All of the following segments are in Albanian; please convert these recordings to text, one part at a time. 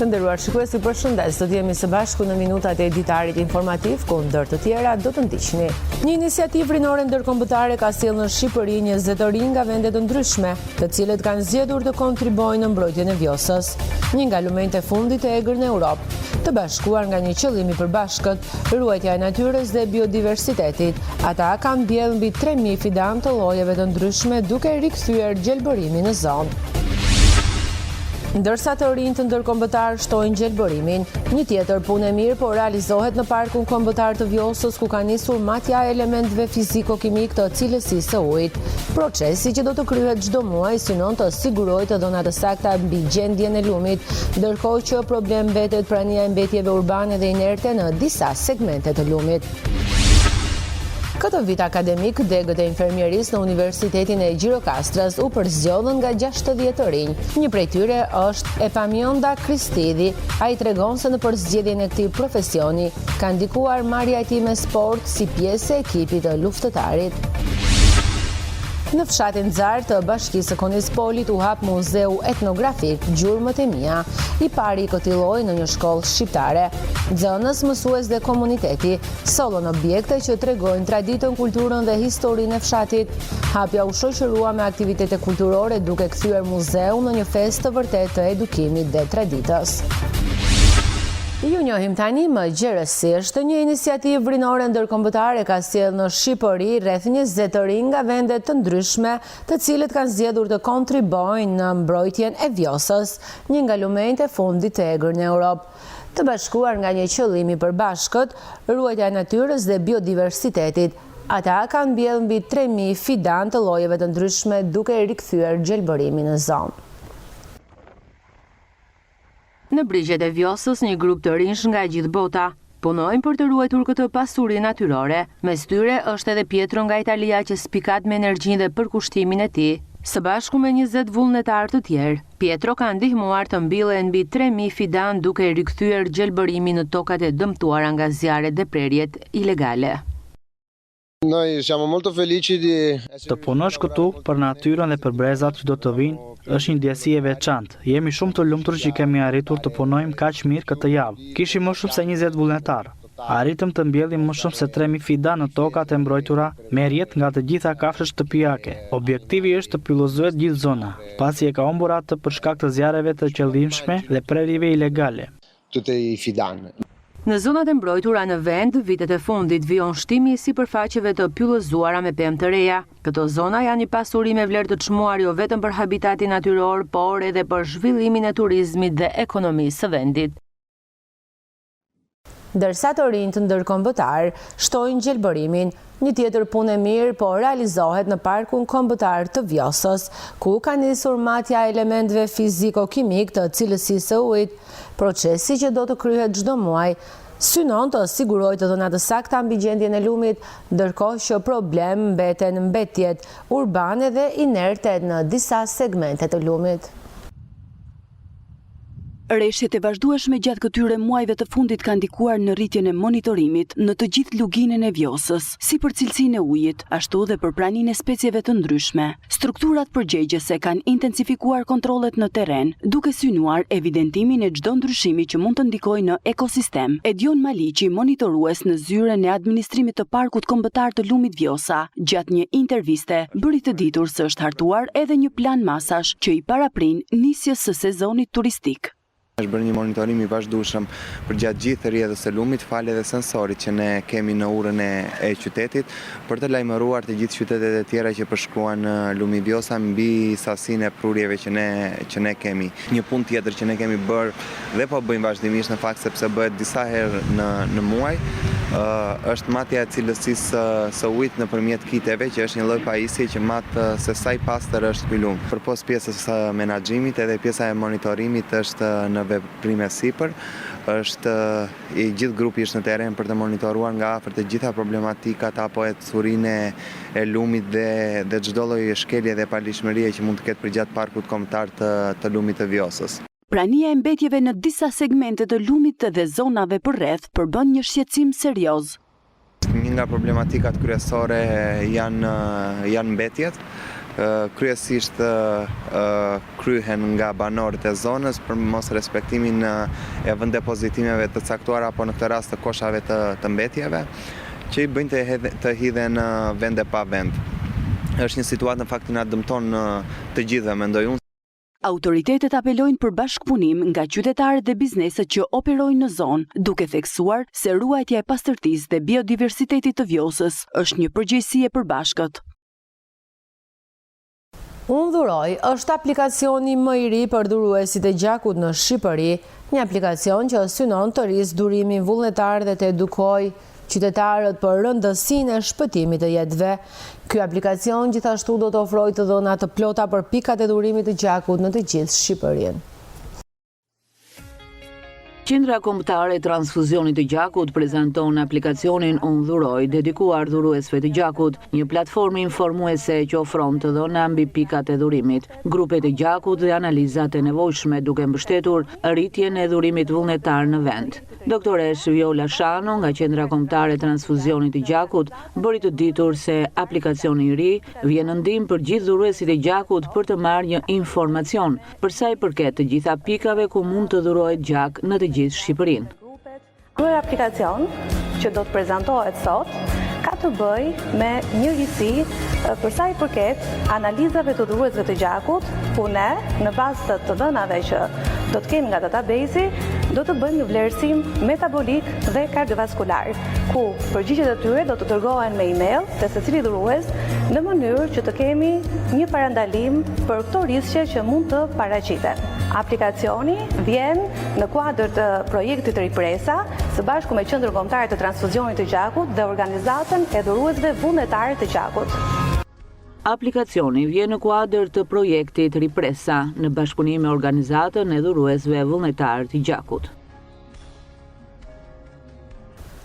Të nderuar shikues, përshëndes. Do të jemi së bashku në minutat e editarit informativ, ku ndër të tjera do të ndiqni. Një iniciativë rinore ndërkombëtare ka sjellë në Shqipëri një zëtëri nga vende të ndryshme, të cilët kanë zgjedhur të kontribuojnë në mbrojtjen e Vjosës, një nga lumenjtë e fundit e egrë në Europë, të bashkuar nga një qëllim i përbashkët, ruajtja e natyrës dhe biodiversitetit. Ata kanë mbjellë mbi 3000 fidan të llojeve të ndryshme, duke rikthyer gjelbërimin në zonë. Ndërsa të rinjtë të ndërkombëtar shtojnë gjelbërimin, një tjetër punë e mirë po realizohet në Parkun Kombëtar të Vjosës, ku ka nisur matja e elementeve fiziko-kimik të cilësisë së ujit. Procesi që do të kryhet çdo muaj synon të sigurojë të dhëna të sakta mbi gjendjen e lumit, ndërkohë që problem mbetet prania e mbetjeve urbane dhe inerte në disa segmente të lumit. Këtë vit akademik, degët e infermierisë në Universitetin e Gjirokastras u përzgjodhën nga 60 të rinj. Një prej tyre është Epamionda Kristidhi. Ai tregon se në përzgjedhjen e këtij profesioni ka ndikuar marrja e tij me sport si pjesë e ekipit të luftëtarit. Në fshatin Zar të Bashkisë së Konispolit u hap Muzeu Etnografik Gjurmët e Mia, i pari i këtij lloji në një shkollë shqiptare. Nxënës, mësues dhe komuniteti sollën objekte që tregojnë traditën, kulturën dhe historinë e fshatit. Hapja u shoqërua me aktivitete kulturore, duke kthyer muzeun në një festë të vërtetë të edukimit dhe traditës. Ju njohim tani më gjerësisht. Një iniciativë rinore ndërkombëtare ka sjellë në Shqipëri rreth 20 të rinj nga vende të ndryshme, të cilët kanë zgjedhur të kontribuojnë në mbrojtjen e Vjosës, një nga lumenjtë e fundit të egrë në Europë. Të bashkuar nga një qëllim i përbashkët, ruajtja e natyrës dhe biodiversitetit, ata kanë mbjellë mbi 3000 fidan të llojeve të ndryshme, duke rikthyer gjelbërimin në zonë. Në brigjet e Vjosës, një grup të rinj nga gjithë bota punojnë për të ruajtur këtë pasuri natyrore. Mes tyre është edhe Pietro nga Italia, që spikat me energjinë dhe përkushtimin e tij, së bashku me 20 vullnetar të tjerë. Pietro ka ndihmuar të mbyllen mbi 3000 fidan, duke rikthyer gjelbërimin në tokat e dëmtuara nga zjarret dhe prerjet ilegale. Noi siamo molto felici di Të punosh këtu për natyrën dhe për brezat që do të vinë është një ndjesi e veçantë. Jemi shumë të lumtur që kemi arritur të punojmë kaq mirë këtë javë. Kishim më shumë se 20 vullnetar. Arritëm të mbjellim më shumë se 3000 fidan në tokat e mbrojtura me rrjet nga të gjitha kafshët shtëpiake. Objektivi është të pillozohet gjithë zona, pasi e ka humbur atë për shkak të zjarreve të qëllimshme dhe prerjeve ilegale. tutti i fidan. Në zonat e mbrojtura në vend, vitet e fundit vijon shtimi i sipërfaqeve të pyllëzuara me pemë të reja. Këto zona janë një pasuri me vlerë të çmuar jo vetëm për habitatin natyror, por edhe për zhvillimin e turizmit dhe ekonomisë së vendit. Ndërsa të rinjtë ndërkombëtar shtojnë gjelbërimin, një tjetër punë e mirë po realizohet në Parkun Kombëtar të Vjosës, ku ka nisur matja e elementeve fiziko-kimik të cilësisë së ujit. Procesi që do të kryhet çdo muaj synon të sigurojë të dhëna të sakta mbi gjendjen e lumit, ndërkohë që problem mbeten mbetjet urbane dhe inerte në disa segmente të lumit. Rreshtet e vazhdueshme gjatë këtyre muajve të fundit kanë ndikuar në rritjen e monitorimit në të gjithë luginën e Vjosës, si për cilësinë e ujit, ashtu dhe për praninë e specieve të ndryshme. Strukturat përgjegjëse kanë intensifikuar kontrollet në terren, duke synuar evidentimin e çdo ndryshimi që mund të ndikojë në ekosistem. Edion Maliqi, monitorues në zyren e administrimit të Parkut Kombëtar të Lumit Vjosa, gjatë një interviste bëri të ditur se është hartuar edhe një plan masash që i paraprin nisjes së sezonit turistik. Është bërë një monitorim i vazhdueshëm për gjatë gjithë rrjedhës së lumit, fal edhe sensorit që ne kemi në urën e qytetit, për të lajmëruar të gjithë qytetet e tjera që përshkruan në Lumi Vjosa mbi sasinë e prurjeve që ne kemi. Një punë tjetër që ne kemi bërë dhe po bëjmë vazhdimisht, në fakt sepse bëhet disa herë në muaj, është matja e cilësisë së ujit nëpërmjet kiteve, që është një lloj pajisje që mat se sa i pastër është ky lum. Përpos pjesës së menaxhimit, edhe pjesa e monitorimit është në veprime sipër, është i gjithë grupi është në terren për të monitoruar nga afër të gjitha problematikat apo ecurinë e lumit dhe çdo lloj shkelje dhe palishmërie që mund të ketë përgjatë Parkut Kombëtar të Lumit të Vjosës. Prania e mbetjeve në disa segmente të lumit dhe zonave përreth përbën një shqetësim serioz. Një nga problematikat kryesore janë mbetjet. kryesisht kryhen nga banorët e zonës për mos respektimin e vendepozitimeve të caktuara apo në këtë rast të koshave të mbetjeve, që i bëjnë të hidhen vende pa vend. Është një situatë në fakt që na dëmton të gjithëve, mendoj unë. Autoritetet apelojnë për bashkëpunim nga qytetarët dhe bizneset që operojnë në zonë, duke theksuar se ruajtja e pastërtisë dhe biodiversitetit të Vjosës është një përgjegjësi e përbashkët. Unë dhuroj është aplikacioni më i ri për dhuruesit e gjakut në Shqipëri, një aplikacion që synon të rrisë durimin vullnetar dhe të edukoj qytetarët për rëndësinë e shpëtimit të jetëve. Ky aplikacion gjithashtu do të ofrojë të dhëna të plota për pikat e dhurimit të gjakut në të gjithë Shqipërinë. Qendra Kombëtare e Transfuzionit të Gjakut prezanton aplikacionin Unë Dhuroj, dedikuar dhuruesve të gjakut, një platformë informuese që ofron të dhëna mbi pikat e dhurimit, grupet e gjakut dhe analizat e nevojshme duke mbështetur rritjen e dhurimit vullnetar në vend. Doktoresh Viola Shano nga Qendra Kombëtare e Transfuzionit të Gjakut bëri të ditur se aplikacioni i ri vjen në ndihmë për gjithë dhuruesit e gjakut për të marrë një informacion për sa i përket të gjitha pikave ku mund të dhurohet gjak në të gjithë Shqipërinë. Ky aplikacion që do të prezantohet sot ka të bëjë me njëjtësi për sa i përket analizave të dhuruesve të gjakut, ku ne në bazë të dhënave që do të kemi nga database, do të bëjmë një vlerësim metabolik dhe kardiovaskular, ku përgjigjet e tyre do të dërgohen me email te secili dhurues në mënyrë që të kemi një parandalim për këto riske që mund të paraqiten. Aplikacioni vjen në kuadër të projektit Ripresa, së bashku me Qendrën Kombëtare të Transfuzionit të Gjakut dhe organizatën e dhuruesve vullnetarë të gjakut. Aplikacioni vjen në kuadër të projektit Ripresa në bashkëpunim me organizatën e dhuruesve vullnetarë të gjakut.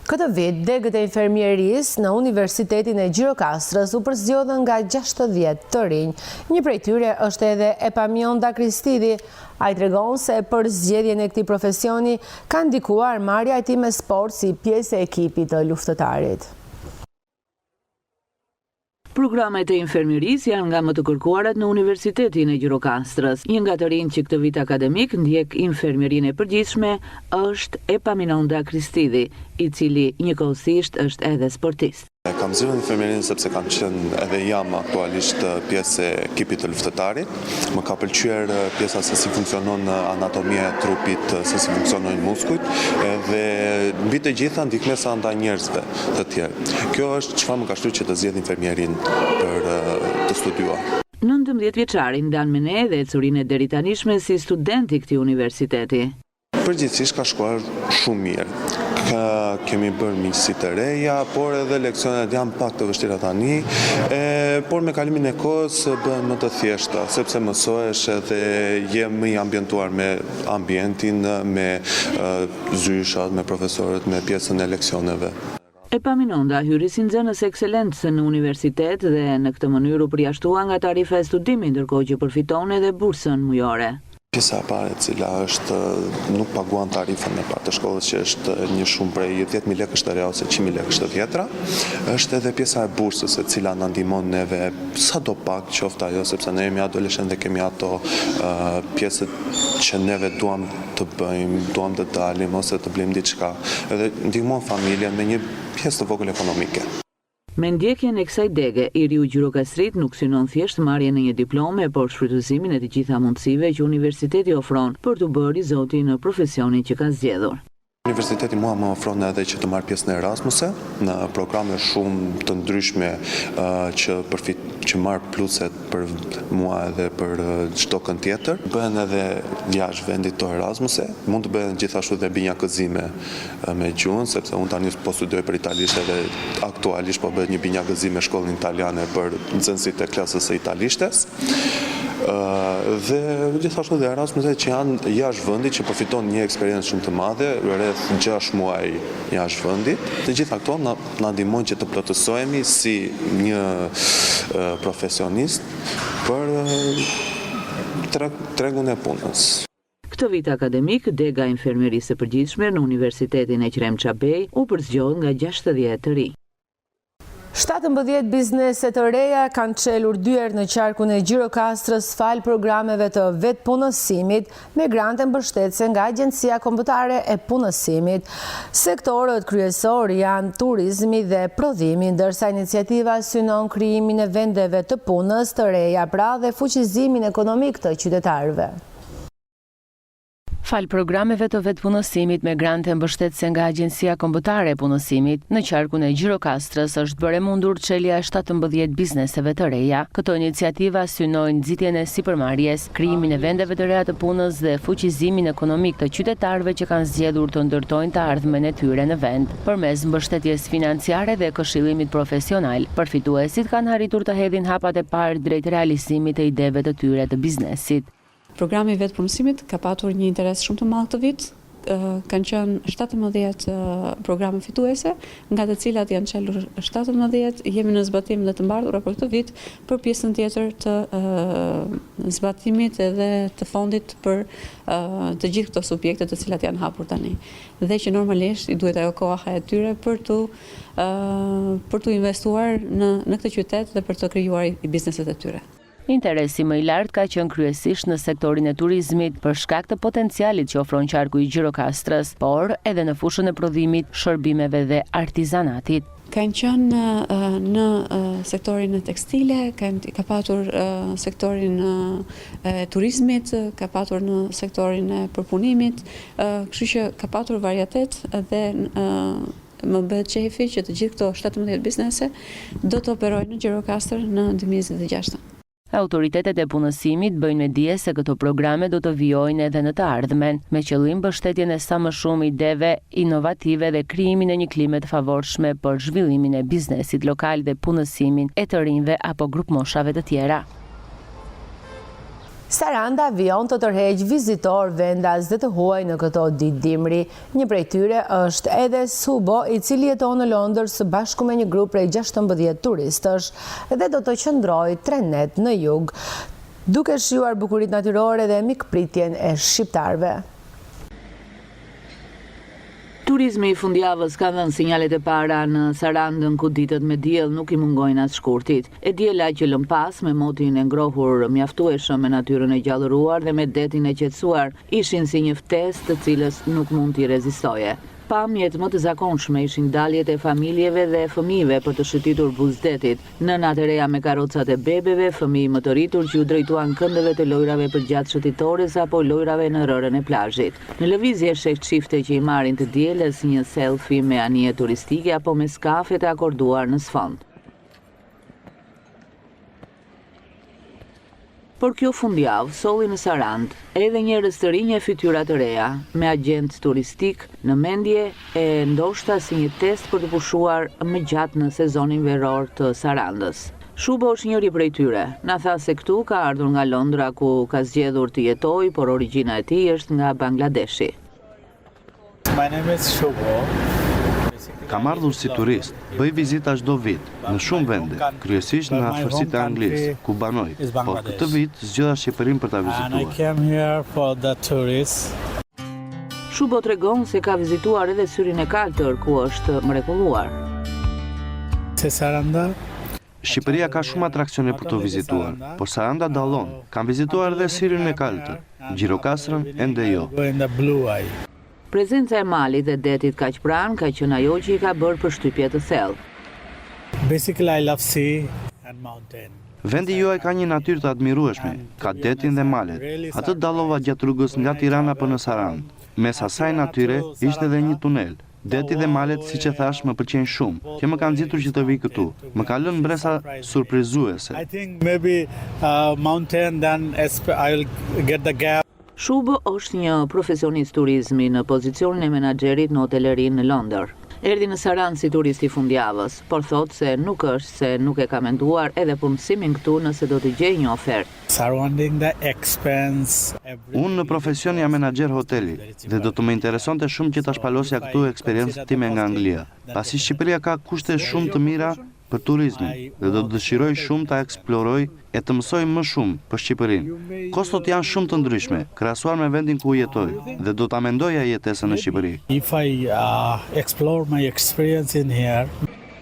Këtë vit, degët e infermierisë në Universitetin e Gjirokastrës u përzgjodhën nga 60 të rinj. Një prej tyre është edhe Epamionda Kristidi. Ai tregon se për zgjedhjen e këtij profesioni ka ndikuar marrja e tij me sport si pjesë e ekipit të luftëtarit. Programet e infermierisë janë nga më të kërkuarat në Universitetin e Gjirokastrës. Një nga të rinj që këtë vit akademik ndjek infermierinë e përgjithshme është Epamionda Kristidi, i cili njëkohësisht është edhe sportist. Kam zgjedhur infermierinë sepse kam qenë edhe jam aktualisht pjesë e ekipit të luftëtarit. Më ka pëlqyer pjesa se si funksionon anatomia e trupit, se si funksionojnë muskujt, edhe mbi të gjitha ndihmesa ndaj njerëzve të tjerë. Kjo është çfarë më ka shtyrë që të zgjedh infermierinë për të studiuar. 19 vjeçari ndan me ne dhe ecurinë e deri tanishme si student i këtij universiteti. Përgjithsisht ka shkuar shumë mirë. Kemi bërë miqësi të reja, por edhe leksionet janë pak të vështira tani, por me kalimin e kohës bëhen më të thjeshta, sepse mësohesh edhe je më i ambientuar me ambientin, me zyshat, me profesorët, me pjesën e leksioneve. Epamionda hyri si nxënës ekselencë në universitet dhe në këtë mënyrë u përjashtua nga tarifa e studimit, ndërkohë që përfiton edhe bursën mujore. Pjesa e parë e cila është nuk paguan tarifën e parë të shkollës, që është një shumë prej 10.000 lekësh të reja ose 100.000 lekësh të vjetra, është edhe pjesa e bursës e cila na ndihmon neve sado pak qoftë ajo, sepse ne jemi adoleshentë dhe kemi ato pjesët që neve duam të bëjmë, duam të dalim ose të blejmë diçka, edhe ndihmon familjen me një pjesë të vogël ekonomike. Me ndjekjen e kësaj dege, i riu Gjirokastrit nuk synon thjesht marrjen e një diplome, por shfrytëzimin e të gjitha mundësive që universiteti ofron për të bërë i zoti në profesionin që ka zgjedhur. Universiteti mua më ofron edhe që të marr pjesë në Erasmuse, në programe shumë të ndryshme që marr pluset për mua edhe për çdo kënd tjetër. Bëhen edhe jashtë vendit të Erasmuse, mund të bëhen gjithashtu edhe binjakëzime me gjuhën, sepse unë tani po studioj për italisht edhe aktualisht po bëhet një binjakëzim me shkollën italiane për nxënësit e klasës së italishtes. Dhe gjithashtu dhe Erasmuse që janë jashtë vendit, që përfiton një eksperiencë shumë të madhe, rreth 6 muaj jashtë vendit. Të gjitha këto na ndihmojnë që të plotësohemi si një profesionist për tregun e punës. Këtë vit akademik, dega infermierisë së përgjithshme në Universitetin e Qrem Çabej u përzgjodh nga 60 të rinj. 17 biznese të reja kanë çelur dyert në qarkun e Gjirokastrës fal programeve të vetpunësimit me grante mbështetëse nga Agjencia Kombëtare e Punësimit. Sektorët kryesor janë turizmi dhe prodhimi, ndërsa iniciativa synon krijimin e vendeve të punës të reja, pra dhe fuqizimin ekonomik të qytetarëve. Fal programeve të vetpunësimit me grante mbështetëse nga Agjencia Kombëtare e Punësimit, në qarkun e Gjirokastrës është bërë mundur çelja e 17 bizneseve të reja. Këto iniciativa synojnë nxitjen e sipërmarrjes, krijimin e vendeve të reja të punës dhe fuqizimin ekonomik të qytetarëve që kanë zgjedhur të ndërtojnë të ardhmen e tyre në vend. Përmes mbështetjes financiare dhe këshillimit profesional, përfituesit kanë arritur të hedhin hapat e parë drejt realizimit të ideve të tyre të biznesit. Programi i vetpunësimit ka patur një interes shumë të madh këtë vit. Kanë qenë 17 programe fituese, nga të cilat janë çelur 17, jemi në zbatim dhe të mbartura për këtë vit për pjesën tjetër të zbatimit edhe të fondit për të gjithë këto subjekte të cilat janë hapur tani. Dhe që normalisht i duhet ajo koha e tyre për të investuar në këtë qytet dhe për të krijuar i bizneset e tyre. Interesi më i lartë ka qenë kryesisht në sektorin e turizmit për shkak të potencialit që ofron qarku i Gjirokastrës, por edhe në fushën e prodhimit, shërbimeve dhe artizanatit. Kanë qenë në sektorin e tekstile, ka patur sektorin e turizmit, ka patur në sektorin e përpunimit, kështu që ka patur varietet dhe më bëhet qefi që të gjithë këto 17 biznese do të operojnë në Gjirokastër në 2026. Autoritetet e punësimit bëjnë me dije se këto programe do të vijojnë edhe në të ardhmen, me qëllim mbështetjen e sa më shumë ideve inovative dhe krijimin e një klime të favorshme për zhvillimin e biznesit lokal dhe punësimin e të rinjve apo grup moshave të tjera. Saranda vijon të tërheq vizitor vendas dhe të huaj në këto ditë dimri. Një prej tyre është edhe Subo, i cili jeton në Londër së bashku me një grup prej 16 turistësh dhe do të qëndrojë 3 net në jug, duke shijuar bukuritë natyrore dhe mikpritjen e shqiptarëve. Turizmi i fundjavës ka dhënë sinjalet e para në Sarandën, ku ditët me diell nuk i mungojnë as shkurtit. E diela që lëm pas me motin e ngrohur mjaftueshëm me natyrën e gjallëruar dhe me detin e qetësuar ishin si një ftesë të cilës nuk mund t'i rezistoje. Pamjet më të zakonshme ishin daljet e familjeve dhe fëmijëve për të shëtitur buzdetit, nënat e reja me karrocat e bebeve, fëmijë më të rritur që u drejtuan këndëve të lojrave përgjatë shëtitores apo lojrave në rërën e plazhit. Në lëvizje sheh çifte që i marrin të dielës një selfie me anije turistike apo me skafe të akorduar në sfond. Por kjo fundjavë solli në Sarandë edhe njerëz të rinj e fytyra të reja, me agent turistik në mendje e ndoshta si një test për të pushuar më gjatë në sezonin veror të Sarandës. Shubo është njëri prej tyre. Na tha se këtu ka ardhur nga Londra ku ka zgjedhur të jetojë, por origjina e tij është nga Bangladeshi. My name is Shubo. Kam ardhur si turist, bëj vizita çdo vit, në shumë vende, kryesisht në afërsitë e Anglisë, ku banoj, por këtë vit zgjodha Shqipërinë për ta vizituar. Shubo tregon se ka vizituar edhe Syrin e Kaltër, ku është mrekulluar. Shqipëria ka shumë atraksione për të vizituar, por Saranda dallon. Kam vizituar edhe Syrin e Kaltër, Gjirokastrën ende jo. Prezenca e malit dhe detit kaq pranë ka qenë ajo që i ka bërë përshtypje të thellë. Vendi juaj ka një natyrë të admirueshme, ka detin dhe malet. Atë dallova gjatë rrugës nga Tirana për në Sarandë. Mes asaj natyre ishte edhe një tunel. Deti dhe malet, siç e thash, më pëlqejnë shumë, që më kanë nxitur që të vi këtu. Më ka lënë mbresa surprizuese. Shubo është një profesionist turizmi në pozicionin e menaxherit në hotelerin në Londër. Erdhi në Sarandë si turist i fundjavës, por thotë se nuk është se nuk e ka menduar edhe punësimin këtu nëse do të gjejë një ofertë. Unë në profesion jam menaxher hoteli dhe do të më interesonte shumë që ta shpalosja këtu eksperiencën time nga Anglia. Pasi Shqipëria ka kushte shumë të mira për turizmin dhe do të dëshiroj shumë ta eksploroj e të mësoj më shumë për Shqipërinë. Kostot janë shumë të ndryshme, krahasuar me vendin ku jetoj, dhe do ta mendoja jetesën në Shqipëri.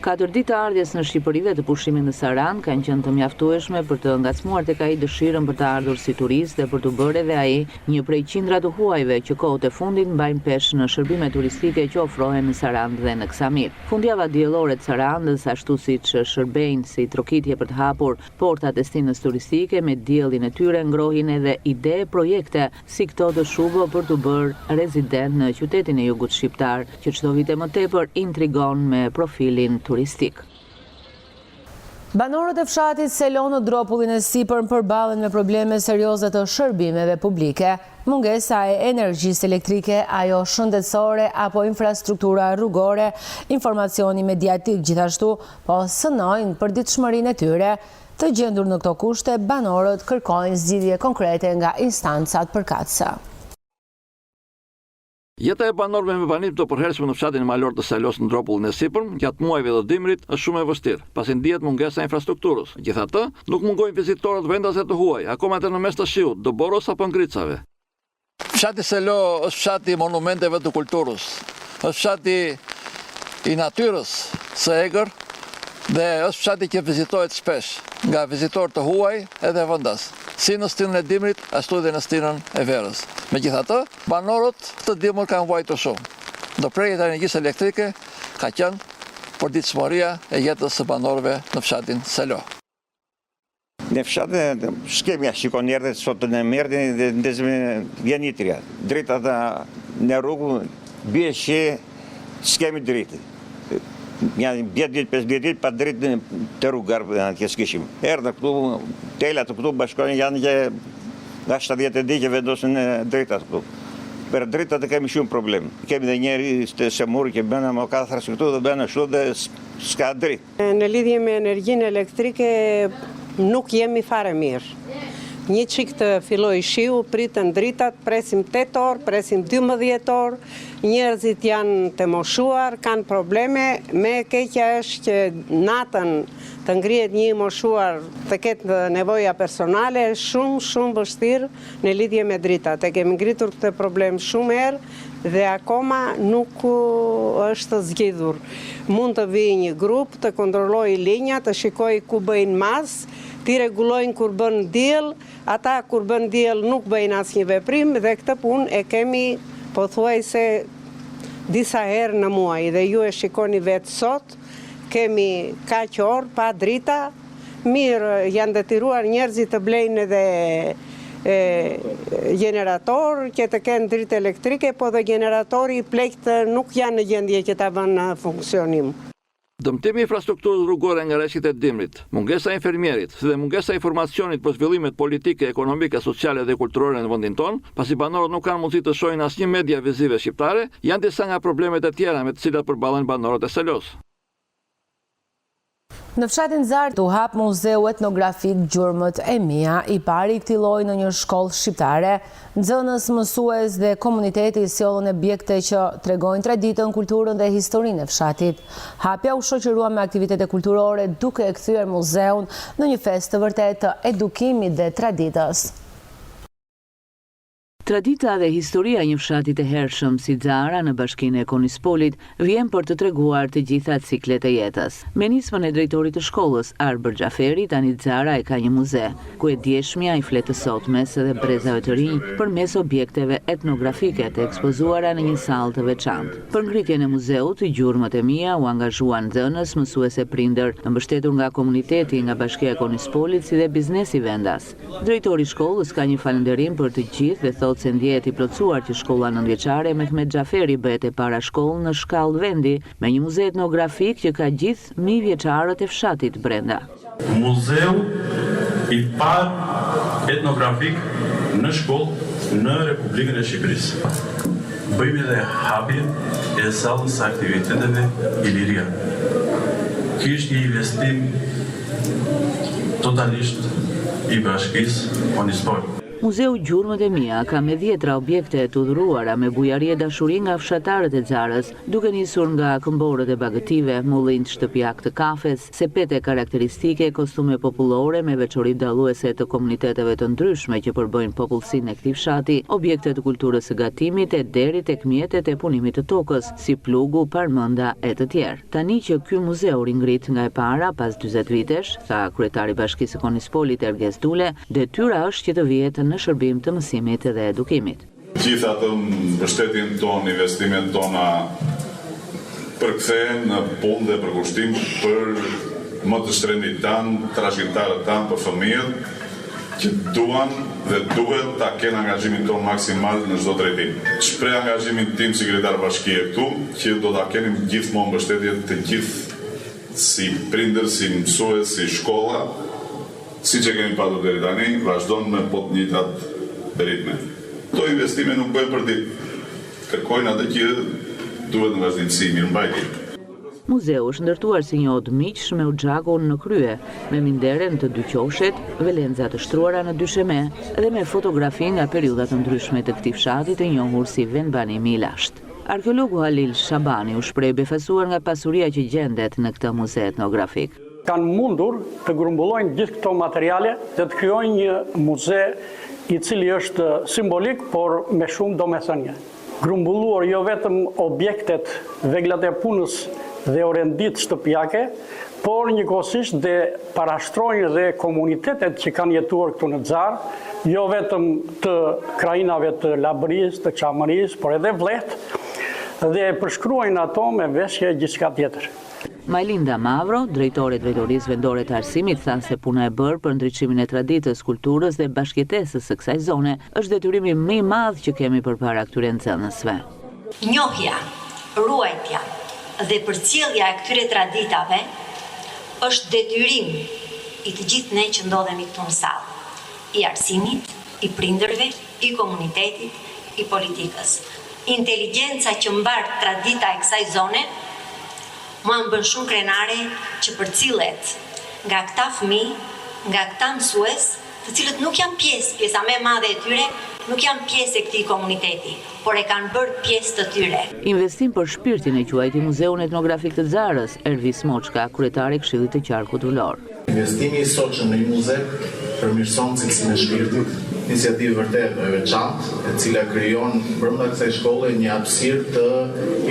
4 ditë ardhjes në Shqipëri dhe të pushimit në Sarandë kanë qenë të mjaftueshme për të ngacmuar tek ai dëshirën për të ardhur si turist dhe për të bërë edhe ai një prej qindra të huajve që kohët e fundit mbajnë peshë në shërbime turistike që ofrohen në Sarandë dhe në Ksamir. Fundjava diellore të Sarandës, ashtu siç shërbejnë si trokitje për të hapur portat e destinës turistike me diellin e tyre, ngrohin edhe ide e projekte si këto të Shubo për të bërë rezident në qytetin e jugut shqiptar, që çdo vit më tepër intrigon me profilin turistik. Banorët e fshatit Selon në Dropullin e Sipërm përballen me probleme serioze të shërbimeve publike, mungesa e energjisë elektrike, ajo shëndetësore apo infrastruktura rrugore, informacioni mediatik gjithashtu, po sënojnë për ditëshmërinë e tyre. Të gjendur në këto kushte, banorët kërkojnë zgjidhje konkrete nga instancat përkatëse. Jeta e banorëve me banim të përhershme në fshatin malor të Selos në Dropullin e Sipërm, gjatë muajve të dimrit, është shumë e vështirë, pasi ndihet mungesa e infrastrukturës. Gjithatë, nuk mungojnë vizitorët vendase të huaj, akoma edhe në mes të shiut, dëboros apo ngricave. Fshati Selo është fshati i monumenteve të kulturës, është fshati i natyrës së egër dhe është fshati që vizitohet shpesh nga vizitorë të huaj edhe vendas, si në stinën e dimrit, ashtu edhe në stinën e verës. Megjithatë, banorët këtë dimër kanë vuajtur shumë. Ndërprerja e energjisë elektrike ka qenë përditshmëria e jetës së banorëve në fshatin Selo. Në fshatë shkemi shikon njerëzit sot në merrin dhe ndezme vjen nitria. Drejta në rrugë bie që s'kemi dritë. Janë 10-15 ditë pa dritë të rrugar që s'kishim. Erdhë këtu, telat këtu bashkojnë janë që nga 70 ditë që vendosin dritat këtu. Për dritat kemi shumë problem. Kemi dhe njeri të semur që bëna më katër këtu dhe bëna ashtu dhe s'ka dritë. Në lidhje me energjinë elektrike nuk jemi fare mirë. Një qik të filloj shiu, pritën dritat, presim 8 orë, presim 12 orë, njerëzit janë të moshuar, kanë probleme, me keqja është që natën të ngrihet një moshuar të ketë nevoja personale, shumë vështirë në lidhje me dritat. E kemi ngritur këtë problem shumë herë dhe akoma nuk është zgjidhur. Mund të vijë një grup, të kontrollojë linja, të shikojë ku bëjnë masë, ti regulojnë kur bën diell, ata kur bën diell nuk bëjnë asnjë veprim dhe këtë punë e kemi pothuajse disa herë në muaj dhe ju e shikoni vetë sot, kemi kaq orë pa drita, mirë janë detyruar njerëzit të blejnë edhe generator që të kenë dritë elektrike, po dhe generatori i plekt nuk janë në gjendje që ta vënë në funksionim. Dëmtimi i infrastrukturës rrugore nga rreshtit e dimrit, mungesa e infermierit, si dhe mungesa e informacionit për zhvillimet politike, ekonomike, sociale dhe kulturore në vendin tonë, pasi banorët nuk kanë mundësi të shohin asnjë media vizive shqiptare, janë disa nga problemet e tjera me të cilat përballen banorët e Selos. Në fshatin Zart u hap Muzeu Etnografik Gjurmët e Mia, i pari i këtij lloji në një shkollë shqiptare. Nxënës, mësues dhe komuniteti sjollën objekte që tregojnë traditën, kulturën dhe historinë e fshatit. Hapja u shoqërua me aktivitete kulturore duke e kthyer muzeun në një festë të vërtetë të edukimit dhe traditës. Tradita dhe historia një fshatit e hershëm si Zara në bashkinë e Konispolit vjen për të treguar të gjitha ciklet e jetës. Me nismën e drejtorit të shkollës, Arber Xhaferi, tani Zara e ka një muze, ku e djeshmja i fletës sotmes dhe brezave të rinj përmes objekteve etnografike të ekspozuara në një sallë të veçantë. Për ngritjen e muzeut, Gjurmët e Mia u angazhuan nxënës, mësuese, prindër, mbështetur nga komuniteti, nga bashkia e Konispolit si dhe biznesi vendas. Drejtori i shkollës ka një falënderim për të gjithë dhe thotë se ndjehet i plotësuar që shkolla nëntëvjeçare Mehmet Xhaferi bëhet e para shkollë në shkallë vendi me një muze etnografik që ka gjithë 1000 vjeçarët e fshatit brenda. Muzeu i parë etnografik në shkollë në Republikën e Shqipërisë. Bëjmë edhe hapjen e sallës së aktiviteteve Iliria. Ky është një investim totalisht i bashkisë Konispol. Muzeu Gjurmët e Mia ka me 10 objekte të udhëruara me bujari e dashuri nga fshatarët e Xarës, duke nisur nga këmborët e bagëtive, mullin shtëpiak të kafes, sepete karakteristike, kostume popullore me veçori dalluese të komuniteteve të ndryshme që përbëjnë popullsinë e këtij fshati, objekte të kulturës së gatimit e deri tek mjetet e punimit të tokës, si plugu, parmënda e të tjerë. Tani që ky muzeu ringrit nga e para pas 40 vitesh, tha kryetari i Bashkisë Konispolit Erges Dule, detyra është që të vihet në shërbim të mësimit dhe edukimit. Gjithë atë mbështetjen tonë, investimet tona përkthehen në punë dhe përkushtim për më të shtrenjtë tanë, trashëgimtarët tanë, për fëmijët që duan dhe duhet ta kenë angazhimin tonë maksimal në çdo drejtim. Shpreh angazhimin tim si kryetar bashkie këtu që do ta kenim gjithmonë mbështetje të gjithë si prindër, si mësues, si shkolla. Si që kemi patur deri tani, vazhdon me po të njëjtat ritme. Këto investime nuk bëjnë për ditë. Kërkojnë atë që duhet në vazhdimsi, mirëmbajtje. Muzeu është ndërtuar si një odë miqsh me u xhakun në krye, me minderen të dy qoshet, velenza të shtruara në dy sheme dhe me fotografi nga periudhat të ndryshme të këtij fshati të njohur si vendbanimi i lashtë. Arkeologu Halil Shabani u shpreh befasuar nga pasuria që gjendet në këtë muze etnografik. Kanë mundur të grumbullojnë gjithë këto materiale dhe të krijojnë një muze i cili është simbolik, por me shumë domethënie. Grumbulluar jo vetëm objektet, veglat e punës dhe orendit shtëpiake, por njëkohësisht dhe parashtrojnë dhe komunitetet që kanë jetuar këtu në Xarë, jo vetëm të krajinave të Labërisë, të Çamërisë, por edhe Vlehtë, dhe përshkruajnë ato me veshje gjithçka tjetër. Majlinda Mavro, drejtore e Drejtorisë Vendore të Arsimit, thanë se puna e bërë për ndriçimin e traditës, kulturës dhe bashkëjetesës së kësaj zone është detyrimi më i madh që kemi përpara këtyre nxënësve. Njohja, ruajtja dhe përcjellja e këtyre traditave është detyrim i të gjithë ne që ndodhemi këtu në sallë, i arsimit, i prindërve, i komunitetit, i politikës. Inteligjenca që mbar tradita e kësaj zone mua më bën shumë krenare që përcillet nga këta fëmijë, nga këta mësues, të cilët nuk janë pjesa më e madhe e tyre, nuk janë pjesë e këtij komuniteti, por e kanë bërë pjesë të tyre. Investim për shpirtin e quajti Muzeun Etnografik të Xarës, Ervis Moçka, kryetari i Këshillit të Qarkut Ulor. Investimi i sotshëm në një muze përmirëson cilësinë e shpirtit, iniciativë vërtet e veçantë, e cila krijon brenda kësaj shkolle një hapësirë të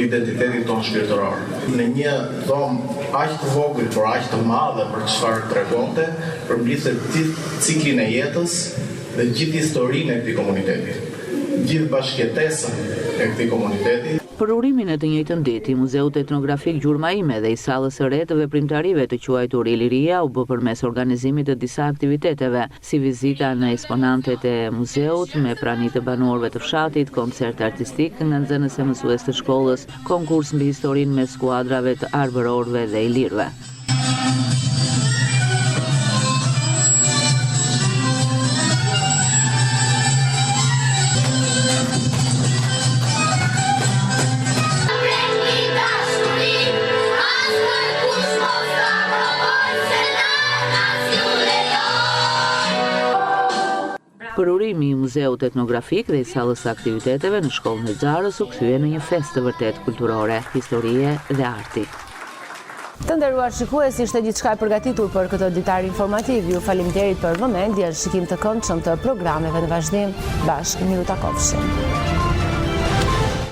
identitetit tonë shpirtëror. Në një dhomë aq të vogël, por aq të madhe për çfarë tregonte, përmbledhet gjithë ciklin e jetës dhe gjithë historinë e këtij komuniteti, gjithë bashkëjetesën e këtij komuniteti. Për urimin e të njëjtën ditë, Muzeut Etnografik Gjurma Ime dhe i sallës së re të veprimtarive të quajtur Iliria u bë përmes organizimit të disa aktiviteteve, si vizita në eksponantet e muzeut me prani të banorëve të fshatit, koncert artistik nga nxënës e mësues të shkollës, konkurs mbi historinë me skuadrave të arbërorëve dhe ilirëve. Për urimi i Muzeut Etnografik dhe i sallës së aktiviteteve në shkollën e Xarës u kthye në një festë të vërtet kulturore, historie dhe arti. Të nderuar shikues, ishte diçka e përgatitur për këtë ditar informativ. Ju faleminderit për vëmendje, shikim të këndshëm të programeve në vazhdim. Bashkë miru takofshim.